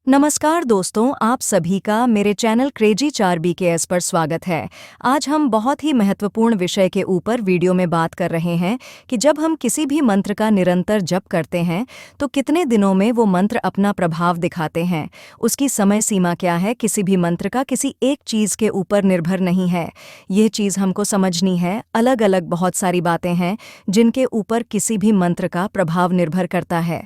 नमस्कार दोस्तों, आप सभी का मेरे चैनल क्रेजी 4BKS पर स्वागत है। आज हम बहुत ही महत्वपूर्ण विषय के ऊपर वीडियो में बात कर रहे हैं कि जब हम किसी भी मंत्र का निरंतर जप करते हैं तो कितने दिनों में वो मंत्र अपना प्रभाव दिखाते हैं। उसकी समय सीमा क्या है, किसी भी मंत्र का किसी एक चीज़ के ऊपर निर्भर नहीं है। यह चीज़ हमको समझनी है। अलग अलग बहुत सारी बातें हैं जिनके ऊपर किसी भी मंत्र का प्रभाव निर्भर करता है।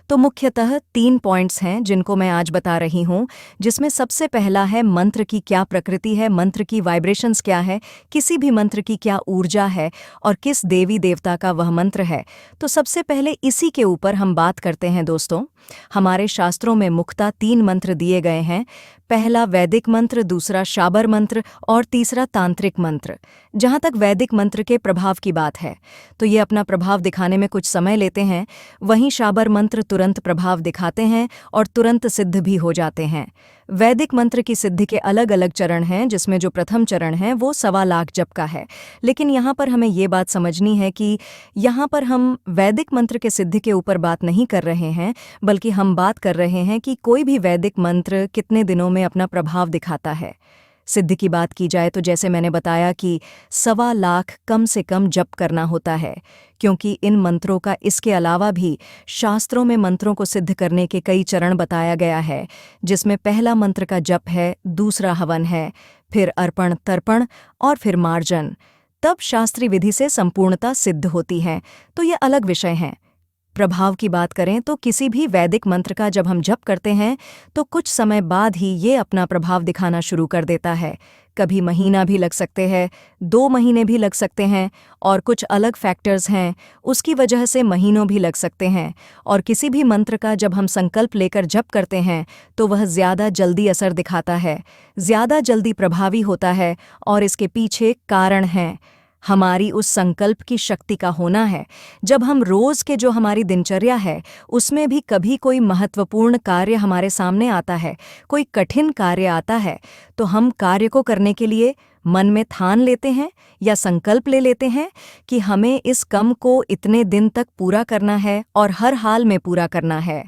तो मुख्यतः 3 पॉइंट्स हैं जिनको मैं आज बता रही हूँ, जिसमें सबसे पहला है मंत्र की क्या प्रकृति है, मंत्र की वाइब्रेशंस क्या है, किसी भी मंत्र की क्या ऊर्जा है और किस देवी देवता का वह मंत्र है। तो सबसे पहले इसी के ऊपर हम बात करते हैं दोस्तों। हमारे शास्त्रों में मुख्यतः 3 मंत्र दिए गए हैं। पहला वैदिक मंत्र, दूसरा शाबर मंत्र और तीसरा तांत्रिक मंत्र। जहाँ तक वैदिक मंत्र के प्रभाव की बात है तो ये अपना प्रभाव दिखाने में कुछ समय लेते हैं, वहीं शाबर मंत्र तुरंत प्रभाव दिखाते हैं और तुरंत सिद्ध भी हो जाते हैं। वैदिक मंत्र की सिद्धि के अलग अलग चरण हैं, जिसमें जो प्रथम चरण है वो 1.25 लाख जप का है। लेकिन यहाँ पर हमें ये बात समझनी है कि यहाँ पर हम वैदिक मंत्र के सिद्धि के ऊपर बात नहीं कर रहे हैं, बल्कि हम बात कर रहे हैं कि कोई भी वैदिक मंत्र कितने दिनों में अपना प्रभाव दिखाता है। सिद्धि की बात की जाए तो जैसे मैंने बताया कि 1.25 लाख कम से कम जप करना होता है, क्योंकि इन मंत्रों का इसके अलावा भी शास्त्रों में मंत्रों को सिद्ध करने के कई चरण बताया गया है, जिसमें पहला मंत्र का जप है, दूसरा हवन है, फिर अर्पण तर्पण और फिर मार्जन। तब शास्त्रीय विधि से संपूर्णता सिद्ध होती है। तो ये अलग विषय हैं। प्रभाव की बात करें तो किसी भी वैदिक मंत्र का जब हम जप करते हैं तो कुछ समय बाद ही ये अपना प्रभाव दिखाना शुरू कर देता है। कभी महीना भी लग सकते हैं, 2 महीने भी लग सकते हैं और कुछ अलग फैक्टर्स हैं, उसकी वजह से महीनों भी लग सकते हैं। और किसी भी मंत्र का जब हम संकल्प लेकर जप करते हैं तो वह ज़्यादा जल्दी असर दिखाता है, ज़्यादा जल्दी प्रभावी होता है। और इसके पीछे कारण हैं हमारी उस संकल्प की शक्ति का होना है। जब हम रोज के जो हमारी दिनचर्या है उसमें भी कभी कोई महत्वपूर्ण कार्य हमारे सामने आता है, कोई कठिन कार्य आता है, तो हम कार्य को करने के लिए मन में ठान लेते हैं या संकल्प ले लेते हैं कि हमें इस काम को इतने दिन तक पूरा करना है और हर हाल में पूरा करना है।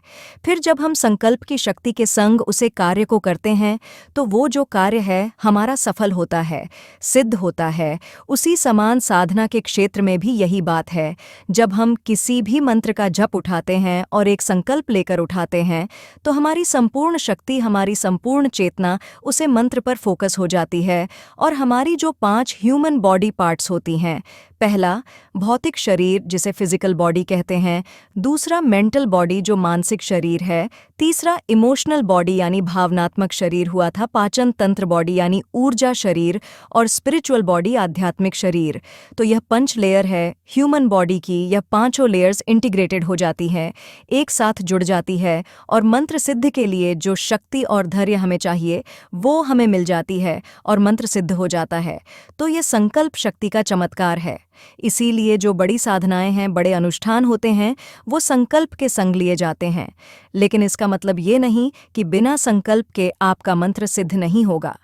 फिर जब हम संकल्प की शक्ति के संग उसे कार्य को करते हैं तो वो जो कार्य है हमारा सफल होता है, सिद्ध होता है। उसी समान साधना के क्षेत्र में भी यही बात है। जब हम किसी भी मंत्र का जप उठाते हैं और एक संकल्प लेकर उठाते हैं तो हमारी संपूर्ण शक्ति, हमारी संपूर्ण चेतना उसे मंत्र पर फोकस हो जाती है। और हमारी जो 5 ह्यूमन बॉडी पार्ट्स होती हैं, पहला भौतिक शरीर जिसे फिजिकल बॉडी कहते हैं, दूसरा मेंटल बॉडी जो मानसिक शरीर है, तीसरा इमोशनल बॉडी यानी भावनात्मक शरीर हुआ था, पाचन तंत्र बॉडी यानी ऊर्जा शरीर, और स्पिरिचुअल बॉडी आध्यात्मिक शरीर। तो यह 5 लेयर है ह्यूमन बॉडी की। यह 5 लेयर्स इंटीग्रेटेड हो जाती हैं, एक साथ जुड़ जाती है और मंत्र सिद्ध के लिए जो शक्ति और धैर्य हमें चाहिए वो हमें मिल जाती है और मंत्र सिद्ध हो जाता है। तो ये संकल्प शक्ति का चमत्कार है। इसीलिए जो बड़ी साधनाएं हैं, बड़े अनुष्ठान होते हैं, वो संकल्प के संग लिए जाते हैं। लेकिन इसका मतलब ये नहीं कि बिना संकल्प के आपका मंत्र सिद्ध नहीं होगा।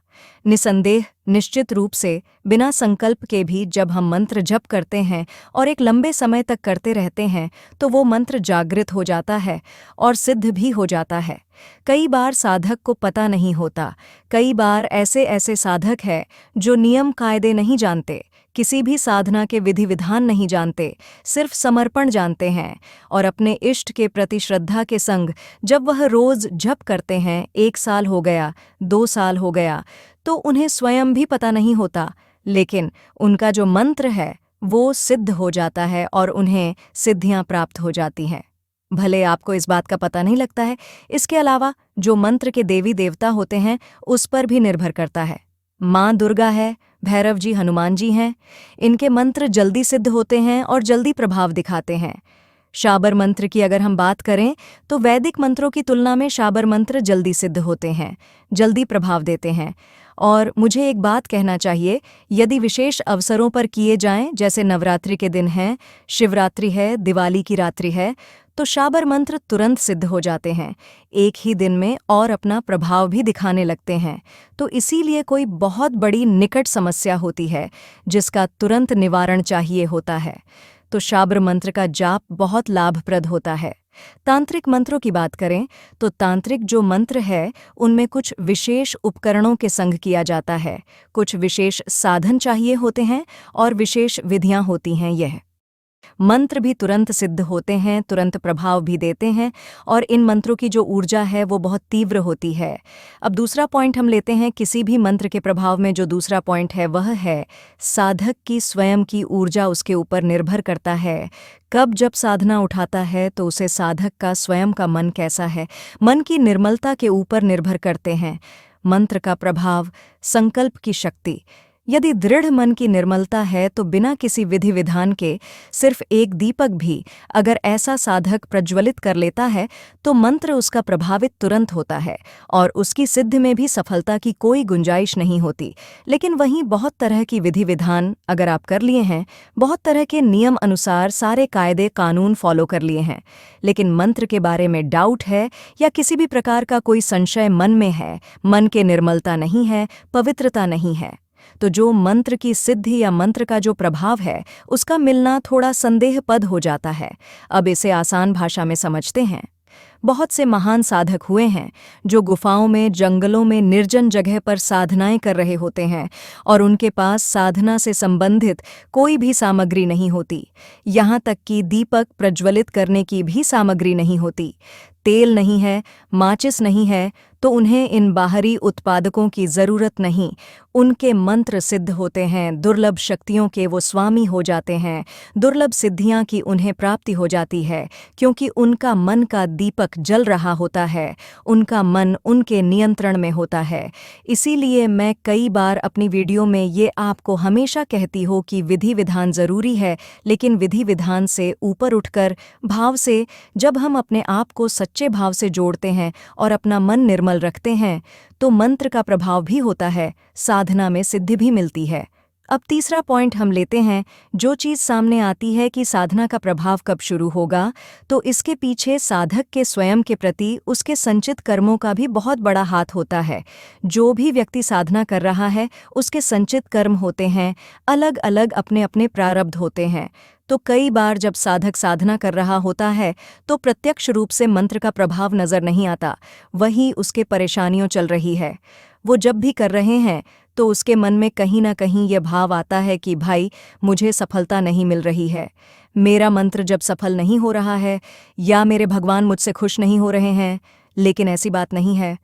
निसंदेह, निश्चित रूप से बिना संकल्प के भी जब हम मंत्र जप करते हैं और एक लंबे समय तक करते रहते हैं तो वो मंत्र जागृत हो जाता है और सिद्ध भी हो जाता है। कई बार साधक को पता नहीं होता। कई बार ऐसे ऐसे साधक हैं जो नियम कायदे नहीं जानते, किसी भी साधना के विधि विधान नहीं जानते, सिर्फ समर्पण जानते हैं। और अपने इष्ट के प्रति श्रद्धा के संग जब वह रोज जप करते हैं, 1 साल हो गया, 2 साल हो गया, तो उन्हें स्वयं भी पता नहीं होता, लेकिन उनका जो मंत्र है वो सिद्ध हो जाता है और उन्हें सिद्धियां प्राप्त हो जाती हैं। भले आपको इस बात का पता नहीं लगता है। इसके अलावा जो मंत्र के देवी देवता होते हैं उस पर भी निर्भर करता है। माँ दुर्गा है, भैरव जी, हनुमान जी हैं। इनके मंत्र जल्दी सिद्ध होते हैं और जल्दी प्रभाव दिखाते हैं। शाबर मंत्र की अगर हम बात करें तो वैदिक मंत्रों की तुलना में शाबर मंत्र जल्दी सिद्ध होते हैं, जल्दी प्रभाव देते हैं। और मुझे एक बात कहना चाहिए, यदि विशेष अवसरों पर किए जाएं, जैसे नवरात्रि के दिन हैं, शिवरात्रि है, दिवाली की रात्रि है, तो शाबर मंत्र तुरंत सिद्ध हो जाते हैं, एक ही दिन में, और अपना प्रभाव भी दिखाने लगते हैं। तो इसीलिए कोई बहुत बड़ी निकट समस्या होती है जिसका तुरंत निवारण चाहिए होता है तो शाबर मंत्र का जाप बहुत लाभप्रद होता है। तांत्रिक मंत्रों की बात करें तो तांत्रिक जो मंत्र है उनमें कुछ विशेष उपकरणों के संग किया जाता है, कुछ विशेष साधन चाहिए होते हैं और विशेष विधियां होती हैं। यह मंत्र भी तुरंत सिद्ध होते हैं, तुरंत प्रभाव भी देते हैं और इन मंत्रों की जो ऊर्जा है वो बहुत तीव्र होती है। अब दूसरा पॉइंट हम लेते हैं, किसी भी मंत्र के प्रभाव में जो दूसरा पॉइंट है वह है साधक की स्वयं की ऊर्जा उसके ऊपर निर्भर करता है। कब जब साधना उठाता है तो उसे साधक का स्वयं का मन कैसा है, मन की निर्मलता के ऊपर निर्भर करते हैं। मंत्र का प्रभाव, संकल्प की शक्ति। यदि दृढ़ मन की निर्मलता है तो बिना किसी विधि विधान के सिर्फ एक दीपक भी अगर ऐसा साधक प्रज्वलित कर लेता है तो मंत्र उसका प्रभावित तुरंत होता है और उसकी सिद्धि में भी सफलता की कोई गुंजाइश नहीं होती। लेकिन वहीं बहुत तरह की विधि विधान अगर आप कर लिए हैं, बहुत तरह के नियम अनुसार सारे कायदे कानून फॉलो कर लिए हैं, लेकिन मंत्र के बारे में डाउट है या किसी भी प्रकार का कोई संशय मन में है, मन के निर्मलता नहीं है, पवित्रता नहीं है, तो जो मंत्र की सिद्धि या मंत्र का जो प्रभाव है उसका मिलना थोड़ा संदेहपद हो जाता है। अब इसे आसान भाषा में समझते हैं। बहुत से महान साधक हुए हैं जो गुफाओं में, जंगलों में, निर्जन जगह पर साधनाएं कर रहे होते हैं और उनके पास साधना से संबंधित कोई भी सामग्री नहीं होती, यहाँ तक कि दीपक प्रज्वलित करने की भी सामग्री नहीं होती। तेल नहीं है, माचिस नहीं है, तो उन्हें इन बाहरी उत्पादकों की जरूरत नहीं। उनके मंत्र सिद्ध होते हैं, दुर्लभ शक्तियों के वो स्वामी हो जाते हैं, दुर्लभ सिद्धियां की उन्हें प्राप्ति हो जाती है, क्योंकि उनका मन का दीपक जल रहा होता है, उनका मन उनके नियंत्रण में होता है। इसीलिए मैं कई बार अपनी वीडियो में ये आपको हमेशा कहती हूँ कि विधि विधान जरूरी है, लेकिन विधि विधान से ऊपर उठकर भाव से, जब हम अपने आप को सच्चे भाव से जोड़ते हैं और अपना मन निर्मल रखते हैं तो मंत्र का प्रभाव भी होता है, साधना में सिद्धि भी मिलती है। अब तीसरा पॉइंट हम लेते हैं, जो चीज़ सामने आती है कि साधना का प्रभाव कब शुरू होगा, तो इसके पीछे साधक के स्वयं के प्रति उसके संचित कर्मों का भी बहुत बड़ा हाथ होता है। जो भी व्यक्ति साधना कर रहा है उसके संचित कर्म होते हैं, अलग अलग अपने अपने प्रारब्ध होते हैं। तो कई बार जब साधक साधना कर रहा होता है तो प्रत्यक्ष रूप से मंत्र का प्रभाव नजर नहीं आता, वही उसके परेशानियों चल रही है। वो जब भी कर रहे हैं तो उसके मन में कहीं ना कहीं ये भाव आता है कि भाई मुझे सफलता नहीं मिल रही है, मेरा मंत्र जब सफल नहीं हो रहा है, या मेरे भगवान मुझसे खुश नहीं हो रहे हैं। लेकिन ऐसी बात नहीं है।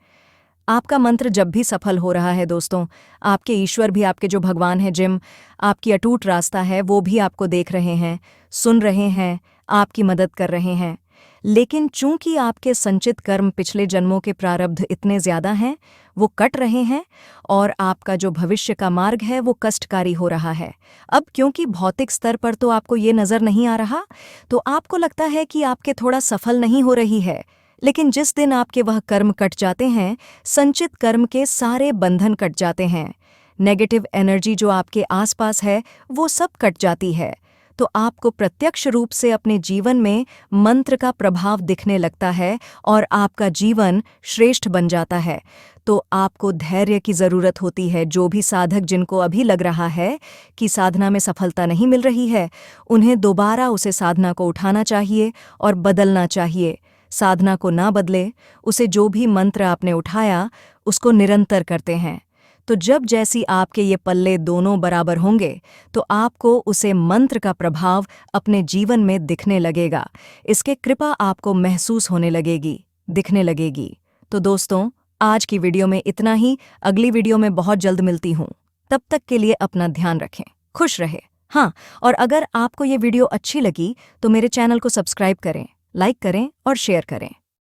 आपका मंत्र जब भी सफल हो रहा है दोस्तों, आपके ईश्वर भी, आपके जो भगवान हैं, जिम आपकी अटूट रास्ता है, वो भी आपको देख रहे हैं, सुन रहे हैं, आपकी मदद कर रहे हैं। लेकिन चूंकि आपके संचित कर्म, पिछले जन्मों के प्रारब्ध इतने ज्यादा हैं, वो कट रहे हैं और आपका जो भविष्य का मार्ग है वो कष्टकारी हो रहा है। अब क्योंकि भौतिक स्तर पर तो आपको ये नजर नहीं आ रहा, तो आपको लगता है कि आपके थोड़ा सफल नहीं हो रही है। लेकिन जिस दिन आपके वह कर्म कट जाते हैं, संचित कर्म के सारे बंधन कट जाते हैं, नेगेटिव एनर्जी जो आपके आसपास है वो सब कट जाती है, तो आपको प्रत्यक्ष रूप से अपने जीवन में मंत्र का प्रभाव दिखने लगता है और आपका जीवन श्रेष्ठ बन जाता है। तो आपको धैर्य की ज़रूरत होती है। जो भी साधक जिनको अभी लग रहा है कि साधना में सफलता नहीं मिल रही है, उन्हें दोबारा उसे साधना को उठाना चाहिए और बदलना चाहिए। साधना को ना बदले, उसे जो भी मंत्र आपने उठाया उसको निरंतर करते हैं, तो जब जैसी आपके ये पल्ले दोनों बराबर होंगे तो आपको उसे मंत्र का प्रभाव अपने जीवन में दिखने लगेगा, इसके कृपा आपको महसूस होने लगेगी, दिखने लगेगी। तो दोस्तों, आज की वीडियो में इतना ही। अगली वीडियो में बहुत जल्द मिलती हूँ। तब तक के लिए अपना ध्यान रखें, खुश रहे। हाँ, और अगर आपको ये वीडियो अच्छी लगी तो मेरे चैनल को सब्सक्राइब करें, लाइक करें और शेयर करें।